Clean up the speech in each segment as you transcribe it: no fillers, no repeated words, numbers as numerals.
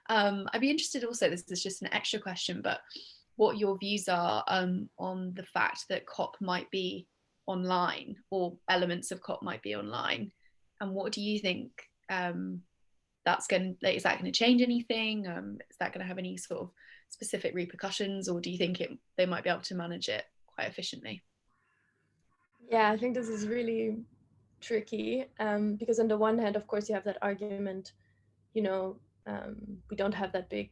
I'd be interested also, this is just an extra question, but what your views are on the fact that COP might be online, or elements of COP might be online, and what do you think that's going to, like, is that going to change anything? Is that going to have any sort of specific repercussions, or do you think they might be able to manage it quite efficiently? Yeah, I think this is really tricky because on the one hand, of course, you have that argument, you know, we don't have that big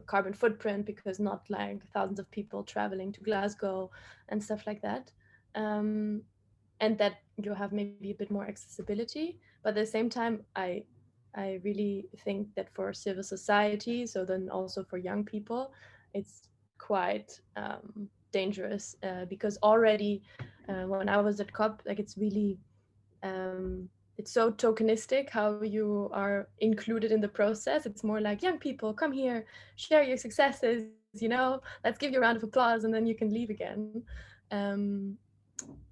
carbon footprint because not like thousands of people traveling to Glasgow and stuff like that. And that you have maybe a bit more accessibility. But at the same time, I really think that for civil society, so then also for young people, it's quite dangerous because already when I was at COP, like it's really it's so tokenistic how you are included in the process. It's more like, young people, come here, share your successes, you know, let's give you a round of applause and then you can leave again.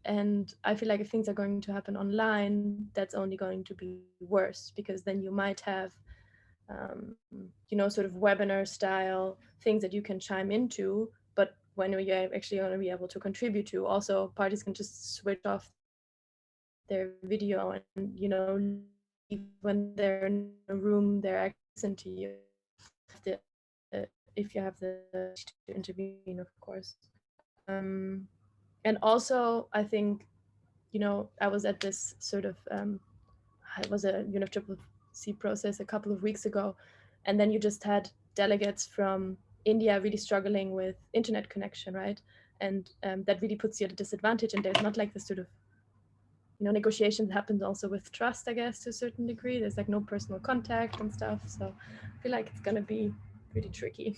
And I feel like if things are going to happen online, that's only going to be worse, because then you might have you know, sort of webinar style things that you can chime into, but when you're actually going to be able to contribute to, also parties can just switch off their video and, you know, when they're in a room, they're accessing to you if you have the to intervene, of course. And also, I think, you know, I was at this sort of, it was a UNFCCC process a couple of weeks ago, and then you just had delegates from India really struggling with internet connection, right? And that really puts you at a disadvantage, and there's not like this sort of, you know, negotiations happens also with trust, I guess, to a certain degree. There's like no personal contact and stuff. So I feel like it's going to be pretty tricky.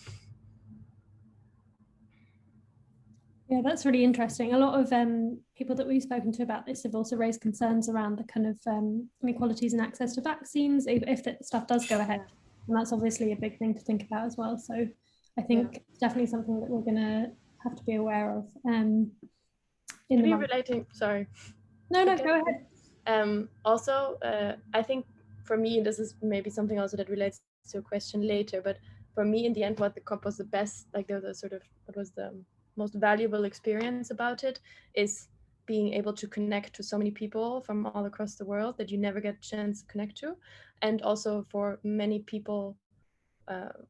Yeah, that's really interesting. A lot of people that we've spoken to about this have also raised concerns around the kind of inequalities in access to vaccines if that stuff does go ahead. And that's obviously a big thing to think about as well. So I think it's definitely something that we're going to have to be aware of. Maybe relating, sorry. No, go ahead. Also, I think for me, this is maybe something also that relates to a question later, but for me, in the end, what the COP was the best, like the sort of, what was the most valuable experience about it is being able to connect to so many people from all across the world that you never get a chance to connect to. And also for many people,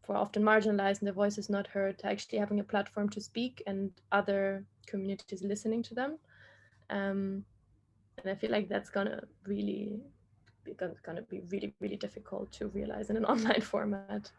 for often marginalized and their voice is not heard, actually having a platform to speak and other communities listening to them. And I feel like that's gonna be really, really difficult to realize in an online format.